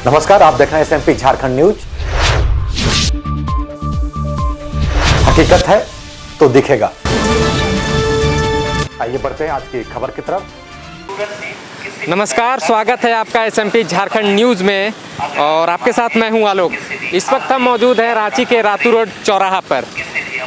नमस्कार, आप देख रहे हैं एसएमपी झारखंड न्यूज। हकीकत है तो दिखेगा। आइए बढ़ते हैं आज की खबर की तरफ। नमस्कार, स्वागत है आपका एसएमपी झारखंड न्यूज़ में और आपके साथ मैं हूं आलोक। इस वक्त हम मौजूद हैं रांची के रातू रोड चौराहा पर।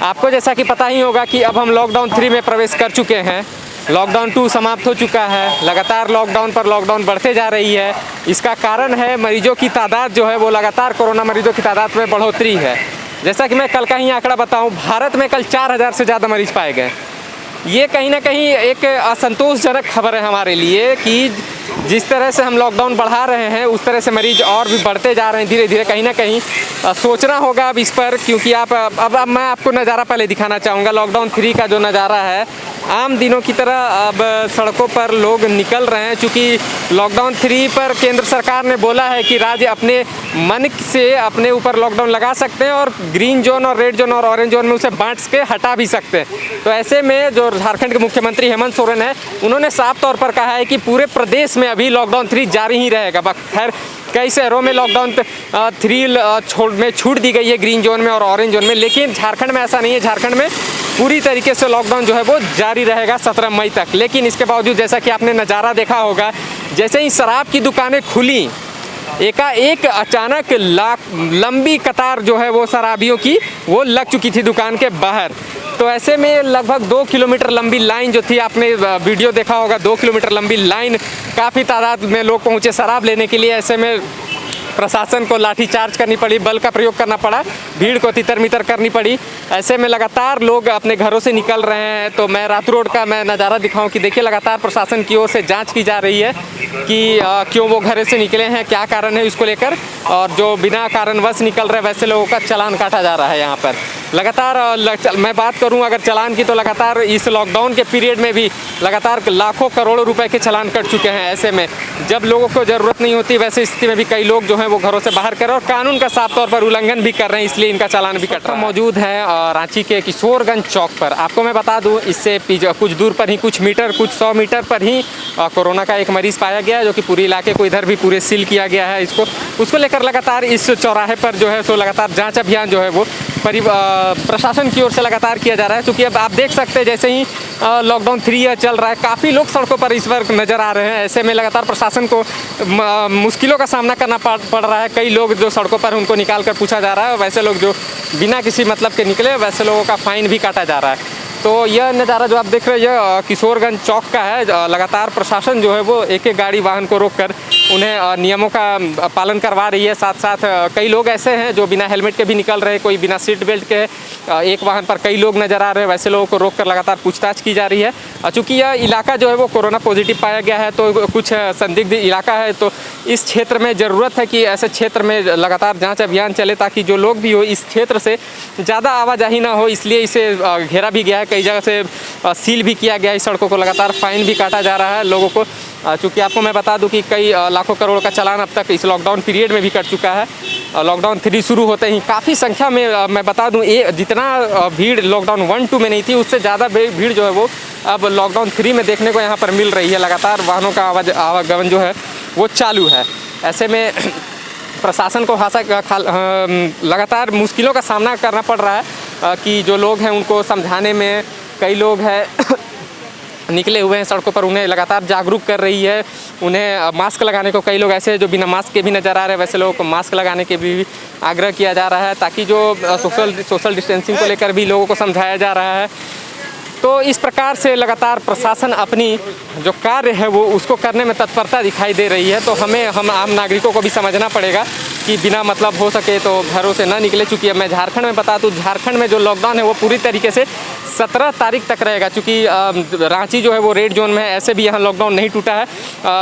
आपको जैसा कि पता ही होगा कि अब हम लॉकडाउन 3 में प्रवेश कर चुके हैं। लॉकडाउन 2 समाप्त हो चुका है। लगातार लॉकडाउन पर लॉकडाउन बढ़ते जा रही है। इसका कारण है मरीजों की तादाद जो है वो लगातार कोरोना मरीजों की तादाद में बढ़ोतरी है। जैसा कि मैं कल का ही आंकड़ा बताऊं, भारत में कल 4000 से ज़्यादा मरीज पाए गए। ये कहीं ना कहीं एक असंतोषजनक खबर है हमारे लिए कि जिस तरह से हम लॉकडाउन बढ़ा रहे हैं उस तरह से मरीज और भी बढ़ते जा रहे हैं धीरे धीरे। कहीं ना कहीं सोचना होगा अब इस पर, क्योंकि अब मैं आपको नज़ारा पहले दिखाना चाहूँगा। लॉकडाउन 3 का जो नज़ारा है, आम दिनों की तरह अब सड़कों पर लोग निकल रहे हैं। चूँकि लॉकडाउन 3 पर केंद्र सरकार ने बोला है कि राज्य अपने मन से अपने ऊपर लॉकडाउन लगा सकते हैं और ग्रीन जोन और रेड जोन और ऑरेंज जोन में उसे बांट के हटा भी सकते हैं। तो ऐसे में जो झारखंड के मुख्यमंत्री हेमंत सोरेन है, उन्होंने साफ तौर पर कहा है कि पूरे प्रदेश में अभी लॉकडाउन 3 जारी ही रहेगा। खैर, कई शहरों में लॉकडाउन 3 में छूट दी गई है, ग्रीन जोन में और ऑरेंज जोन में, लेकिन झारखंड में ऐसा नहीं है। झारखंड में पूरी तरीके से लॉकडाउन जो है वो जारी रहेगा 17 मई तक। लेकिन इसके बावजूद जैसा कि आपने नज़ारा देखा होगा, जैसे ही शराब की दुकानें खुली, एकाएक अचानक लंबी कतार जो है वो शराबियों की वो लग चुकी थी दुकान के बाहर। तो ऐसे में लगभग 2 किलोमीटर लंबी लाइन जो थी, आपने वीडियो देखा होगा, 2 किलोमीटर लंबी लाइन, काफ़ी तादाद में लोग पहुंचे शराब लेने के लिए। ऐसे में प्रशासन को लाठीचार्ज करनी पड़ी, बल का प्रयोग करना पड़ा, भीड़ को तितर मितर करनी पड़ी। ऐसे में लगातार लोग अपने घरों से निकल रहे हैं। तो मैं रातू रोड का मैं नज़ारा दिखाऊं कि देखिए, लगातार प्रशासन की ओर से जांच की जा रही है कि क्यों वो घर से निकले हैं, क्या कारण है इसको लेकर। और जो बिना कारणवश निकल रहे वैसे लोगों का चालान काटा जा रहा है यहाँ पर। लगातार मैं बात करूँ अगर चालान की, तो लगातार इस लॉकडाउन के पीरियड में भी लगातार लाखों करोड़ों रुपए के चालान कट चुके हैं। ऐसे में जब लोगों को ज़रूरत नहीं होती, वैसे स्थिति में भी कई लोग जो हैं वो घरों से बाहर कर रहे हैं और कानून का साफ तौर पर उल्लंघन भी कर रहे हैं, इसलिए इनका चालान भी कट रहा है। मौजूद है रांची के किशोरगंज चौक पर। आपको मैं बता दूं, इससे कुछ दूर पर ही, कुछ 100 मीटर पर ही कोरोना का एक मरीज़ पाया गया है, जो कि पूरे इलाके को इधर भी पूरे सील किया गया है। उसको लेकर लगातार इस चौराहे पर जो है सो लगातार जाँच अभियान जो है वो प्रशासन की ओर से लगातार किया जा रहा है। क्योंकि अब आप देख सकते हैं जैसे ही लॉकडाउन 3 चल रहा है, काफ़ी लोग सड़कों पर इस वक्त नज़र आ रहे हैं। ऐसे में लगातार प्रशासन को मुश्किलों का सामना करना पड़ रहा है। कई लोग जो सड़कों पर उनको निकाल कर पूछा जा रहा है, वैसे लोग जो बिना किसी मतलब के निकले वैसे लोगों का फ़ाइन भी काटा जा रहा है। तो यह नज़ारा जो आप देख रहे हैं, यह किशोरगंज चौक का है। लगातार प्रशासन जो है वो एक एक गाड़ी वाहन को रोककर उन्हें नियमों का पालन करवा रही है। साथ साथ कई लोग ऐसे हैं जो बिना हेलमेट के भी निकल रहे हैं, कोई बिना सीट बेल्ट के। एक वाहन पर कई लोग नज़र आ रहे हैं, वैसे लोगों को रोककर लगातार पूछताछ की जा रही है। चूँकि यह इलाका जो है वो कोरोना पॉजिटिव पाया गया है, तो कुछ संदिग्ध इलाका है, तो इस क्षेत्र में ज़रूरत है कि ऐसे क्षेत्र में लगातार जाँच अभियान चले, ताकि जो लोग भी हो इस क्षेत्र से ज़्यादा आवाजाही ना हो। इसलिए इसे घेरा भी गया है, कई जगह से सील भी किया गया है। इस सड़कों को लगातार फाइन भी काटा जा रहा है लोगों को। चूँकि आपको मैं बता दूं कि कई लाखों करोड़ का चालान अब तक इस लॉकडाउन पीरियड में भी कट चुका है। लॉकडाउन 3 शुरू होते ही काफ़ी संख्या में, मैं बता दूं, जितना भीड़ लॉकडाउन 1-2 में नहीं थी, उससे ज़्यादा भीड़ जो है वो अब लॉकडाउन 3 में देखने को यहाँ पर मिल रही है। लगातार वाहनों का आवागमन जो है वो चालू है। ऐसे में प्रशासन को लगातार मुश्किलों का सामना करना पड़ रहा है कि जो लोग हैं उनको समझाने में। कई लोग हैं निकले हुए हैं सड़कों पर, उन्हें लगातार जागरूक कर रही है। उन्हें मास्क लगाने को, कई लोग ऐसे हैं जो बिना मास्क के भी नज़र आ रहे हैं, वैसे लोगों को मास्क लगाने के भी आग्रह किया जा रहा है, ताकि जो सोशल डिस्टेंसिंग को लेकर भी लोगों को समझाया जा रहा है। तो इस प्रकार से लगातार प्रशासन अपनी जो कार्य है वो उसको करने में तत्परता दिखाई दे रही है। तो हम आम नागरिकों को भी समझना पड़ेगा कि बिना मतलब हो सके तो घरों से ना निकले। चूँकि अब मैं झारखंड में बता दूँ, झारखंड में जो लॉकडाउन है वो पूरी तरीके से 17 तारीख तक रहेगा। चूँकि रांची जो है वो रेड जोन में है, ऐसे भी यहाँ लॉकडाउन नहीं टूटा है।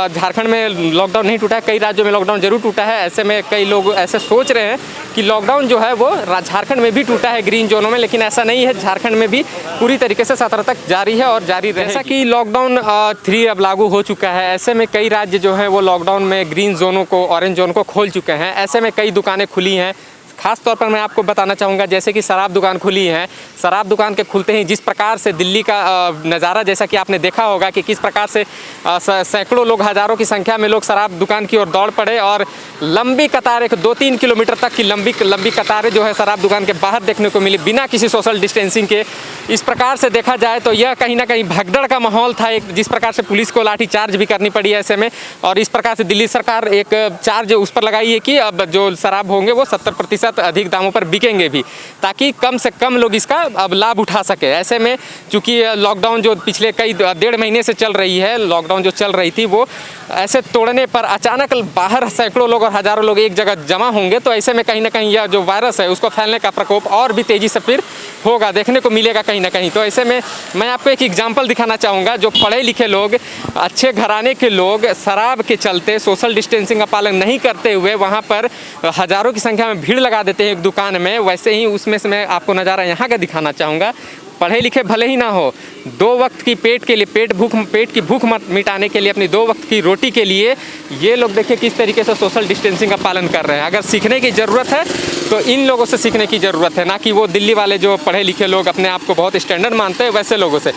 झारखंड में लॉकडाउन नहीं टूटा है, कई राज्यों में लॉकडाउन जरूर टूटा है। ऐसे में कई लोग ऐसे सोच रहे हैं कि लॉकडाउन जो है वो झारखंड में भी टूटा है ग्रीन जोनों में, लेकिन ऐसा नहीं है। झारखंड में भी पूरी तरीके से 17 तक जारी है और जारी रहेगा। जैसा कि लॉकडाउन 3 अब लागू हो चुका है, ऐसे में कई राज्य जो हैं वो लॉकडाउन में ग्रीन जोनों को, ऑरेंज जोन को खोल चुके हैं। ऐसे में कई दुकानें खुली हैं, खास तौर पर मैं आपको बताना चाहूँगा, जैसे कि शराब दुकान खुली है, शराब दुकान के खुलते ही जिस प्रकार से दिल्ली का नज़ारा, जैसा कि आपने देखा होगा कि किस प्रकार से सैकड़ों लोग, हज़ारों की संख्या में लोग शराब दुकान की ओर दौड़ पड़े और लंबी कतार, एक 2-3 किलोमीटर तक की लंबी कतारें जो है शराब दुकान के बाहर देखने को मिली, बिना किसी सोशल डिस्टेंसिंग के। इस प्रकार से देखा जाए तो यह कहीं ना कहीं भगदड़ का माहौल था, एक जिस प्रकार से पुलिस को लाठी चार्ज भी करनी पड़ी ऐसे में, और इस प्रकार से दिल्ली सरकार एक चार्ज उस पर लगाई है कि अब जो शराब होंगे वो 70% अधिक दामों पर बिकेंगे भी, ताकि कम से कम लोग इसका अब लाभ उठा सके। ऐसे में चूँकि लॉकडाउन जो पिछले कई 1.5 महीने से चल रही है, लॉकडाउन जो चल रही थी, वो ऐसे तोड़ने पर अचानक बाहर सैकड़ों लोग और हज़ारों लोग एक जगह जमा होंगे, तो ऐसे में कहीं ना कहीं यह जो वायरस है उसको फैलने का प्रकोप और भी तेज़ी से फिर होगा, देखने को मिलेगा कहीं ना कहीं। तो ऐसे में मैं आपको एक एग्जाम्पल दिखाना चाहूँगा, जो पढ़े लिखे लोग, अच्छे घराने के लोग शराब के चलते सोशल डिस्टेंसिंग का पालन नहीं करते हुए वहाँ पर हज़ारों की संख्या में भीड़ लगा देते हैं एक दुकान में। वैसे ही उसमें से मैं आपको नज़ारा यहाँ का दिखाना चाहूँगा। पढ़े लिखे भले ही ना हो, 2 वक्त की पेट के लिए, पेट की भूख मिटाने के लिए, अपनी 2 वक्त की रोटी के लिए ये लोग देखिए किस तरीके से सोशल डिस्टेंसिंग का पालन कर रहे हैं। अगर सीखने की ज़रूरत है तो इन लोगों से सीखने की ज़रूरत है, ना कि वो दिल्ली वाले जो पढ़े लिखे लोग अपने आप को बहुत स्टैंडर्ड मानते हैं वैसे लोगों से।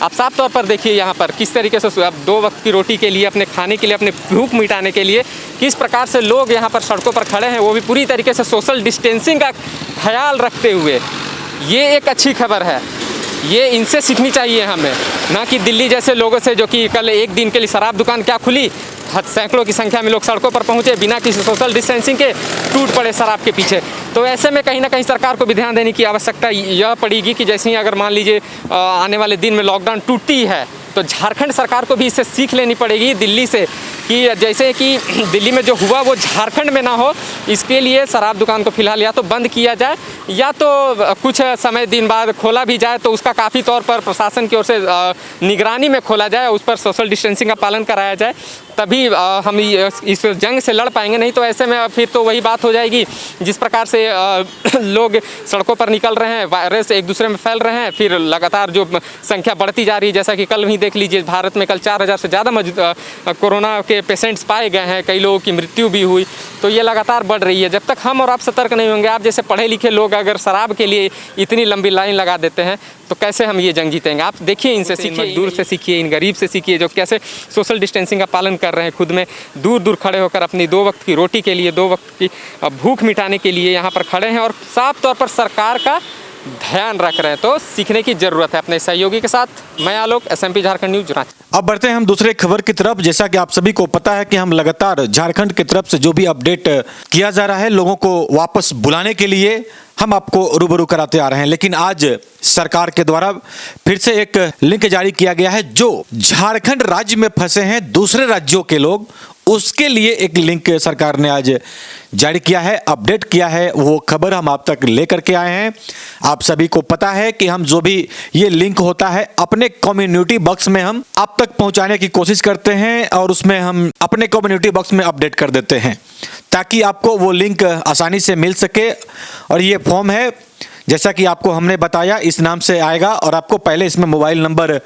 आप साफ तौर पर देखिए यहाँ पर किस तरीके से अब 2 वक्त की रोटी के लिए, अपने खाने के लिए, अपने भूख मिटाने के लिए किस प्रकार से लोग यहाँ पर सड़कों पर खड़े हैं, वो भी पूरी तरीके से सोशल डिस्टेंसिंग का ख्याल रखते हुए। ये एक अच्छी खबर है, ये इनसे सीखनी चाहिए हमें, ना कि दिल्ली जैसे लोगों से, जो कि कल एक दिन के लिए शराब दुकान क्या खुली, सैकड़ों की संख्या में लोग सड़कों पर पहुंचे, बिना किसी सोशल डिस्टेंसिंग के टूट पड़े शराब के पीछे। तो ऐसे में कहीं ना कहीं सरकार को भी ध्यान देने की आवश्यकता यह पड़ेगी कि जैसे ही अगर मान लीजिए आने वाले दिन में लॉकडाउन टूटती है, तो झारखंड सरकार को भी इससे सीख लेनी पड़ेगी दिल्ली से, कि जैसे कि दिल्ली में जो हुआ वो झारखंड में ना हो। इसके लिए शराब दुकान को फिलहाल या तो बंद किया जाए, या तो कुछ समय दिन बाद खोला भी जाए, तो उसका काफ़ी तौर पर प्रशासन की ओर से निगरानी में खोला जाए, उस पर सोशल डिस्टेंसिंग का पालन कराया जाए, तभी हम इस जंग से लड़ पाएंगे। नहीं तो ऐसे में फिर तो वही बात हो जाएगी, जिस प्रकार से लोग सड़कों पर निकल रहे हैं, वायरस एक दूसरे में फैल रहे हैं, फिर लगातार जो संख्या बढ़ती जा रही है, जैसा कि कल भी देख लीजिए, भारत में कल 4000 से ज़्यादा कोरोना के पेशेंट्स पाए गए हैं, कई लोगों की मृत्यु भी हुई। तो ये लगातार बढ़ रही है। जब तक हम और आप सतर्क नहीं होंगे, आप जैसे पढ़े लिखे लोग अगर शराब के लिए इतनी लंबी लाइन लगा देते हैं, तो कैसे हम ये जंग जीतेंगे। आप देखिए, इनसे सीखिए, मजदूर से सीखिए, इन गरीब से सीखिए, जो कैसे सोशल डिस्टेंसिंग का पालन कर रहे हैं, खुद में दूर खड़े होकर अपनी 2 वक्त की रोटी के लिए, 2 वक्त की भूख मिटाने के लिए यहाँ पर खड़े हैं, और साफ तौर पर सरकार का ध्यान रख रहे हैं। तो सीखने की जरूरत है अपने सहयोगी के साथ। मैं आलोक, SMP झारखंड न्यूज, रांची। अब बढ़ते हैं हम दूसरे खबर की तरफ। जैसा कि आप सभी को पता है कि हम लगातार झारखंड की तरफ से जो भी अपडेट किया जा रहा है, लोगों को वापस बुलाने के लिए हम आपको रूबरू कराते आ रहे हैं। लेकिन आज सरकार के द्वारा फिर से एक लिंक जारी किया गया है, जो झारखंड राज्य में फंसे हैं दूसरे राज्यों के लोग, उसके लिए एक लिंक सरकार ने आज जारी किया है, अपडेट किया है। वो खबर हम आप तक लेकर के आए हैं। आप सभी को पता है कि हम जो भी ये लिंक होता है, अपने कम्युनिटी बॉक्स में हम आप तक पहुंचाने की कोशिश करते हैं, और उसमें हम अपने कम्युनिटी बॉक्स में अपडेट कर देते हैं, ताकि आपको वो लिंक आसानी से मिल सके। और ये फॉर्म है, जैसा कि आपको हमने बताया, इस नाम से आएगा, और आपको पहले इसमें मोबाइल नंबर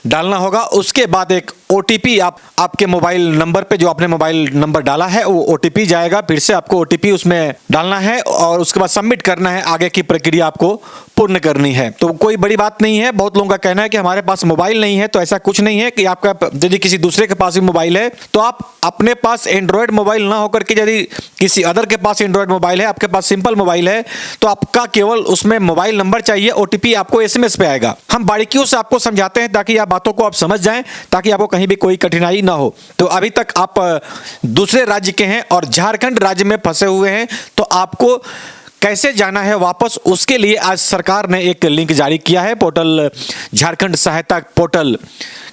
डालना होगा। उसके बाद एक OTP आपके मोबाइल नंबर पे, जो आपने मोबाइल नंबर डाला है, वो OTP जाएगा। फिर से आपको OTP उसमें डालना है, और उसके बाद सबमिट करना है। आगे की प्रक्रिया आपको पूर्ण करनी है। तो कोई बड़ी बात नहीं है। बहुत लोगों का कहना है कि हमारे पास मोबाइल नहीं है, तो ऐसा कुछ नहीं है कि आपका, यदि किसी दूसरे के पास भी मोबाइल है, तो आप अपने पास एंड्रॉयड मोबाइल ना होकर के, यदि किसी अदर के पास एंड्रॉयड मोबाइल है, आपके पास सिंपल मोबाइल है, तो आपका केवल उसमें मोबाइल नंबर चाहिए, OTP आपको SMS पे आएगा। हम बारीकियों से आपको समझाते हैं ताकि आप बातों को आप समझ जाएं, ताकि आपको कहीं भी कोई कठिनाई ना हो। तो अभी तक आप दूसरे राज्य के हैं और झारखंड राज्य में फंसे हुए हैं, तो आपको कैसे जाना है वापस, उसके लिए आज सरकार ने एक लिंक जारी किया है, पोर्टल झारखंड सहायता पोर्टल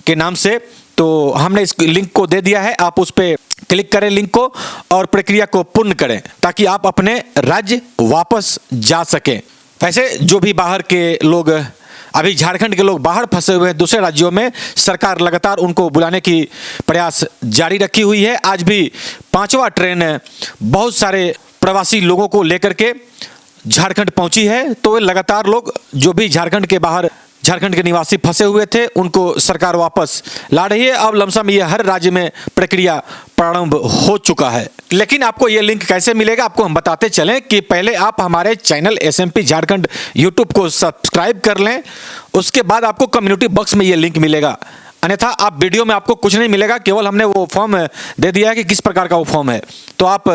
के नाम से। तो हमने इस लिंक को दे दिया है, आप उस पर क्लिक करें लिंक को, और प्रक्रिया को पूर्ण करें, ताकि आप अपने राज्य वापस जा सकें। वैसे जो भी बाहर के लोग, अभी झारखंड के लोग बाहर फंसे हुए हैं दूसरे राज्यों में, सरकार लगातार उनको बुलाने की प्रयास जारी रखी हुई है। आज भी 5वां ट्रेन बहुत सारे प्रवासी लोगों को लेकर के झारखंड पहुंची है। तो लगातार लोग जो भी झारखंड के बाहर झारखंड के निवासी फंसे हुए थे उनको सरकार वापस ला रही है। अब लमसम ये हर राज्य में प्रक्रिया प्रारंभ हो चुका है। लेकिन आपको ये लिंक कैसे मिलेगा आपको हम बताते चलें कि पहले आप हमारे चैनल SMP झारखंड यूट्यूब को सब्सक्राइब कर लें, उसके बाद आपको कम्युनिटी बॉक्स में ये लिंक मिलेगा। अन्यथा आप वीडियो में आपको कुछ नहीं मिलेगा, केवल हमने वो फॉर्म दे दिया है कि किस प्रकार का वो फॉर्म है। तो आप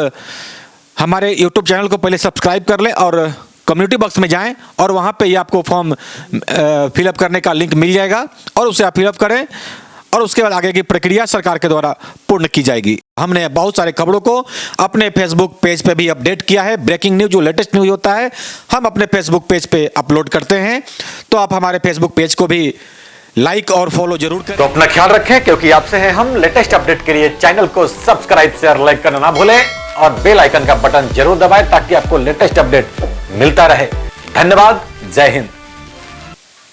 हमारे यूट्यूब चैनल को पहले सब्सक्राइब कर लें और कम्युनिटी बॉक्स में जाएं और वहां पे ये आपको फॉर्म फिलअप करने का लिंक मिल जाएगा और उसे आप फिलअप करें और उसके बाद आगे की प्रक्रिया सरकार के द्वारा पूर्ण की जाएगी। हमने बहुत सारे खबरों को अपने फेसबुक पेज पे भी अपडेट किया है। ब्रेकिंग न्यूज जो लेटेस्ट न्यूज होता है हम अपने फेसबुक पेज पे अपलोड करते हैं, तो आप हमारे फेसबुक पेज को भी लाइक और फॉलो जरूर करें। तो अपना ख्याल रखें, क्योंकि आपसे है हम लेटेस्ट अपडेट के लिए चैनल को सब्सक्राइब शेयर लाइक करना ना भूलें और बेल आइकन का बटन जरूर दबाएं ताकि आपको लेटेस्ट अपडेट मिलता रहे। धन्यवाद। जय हिंद।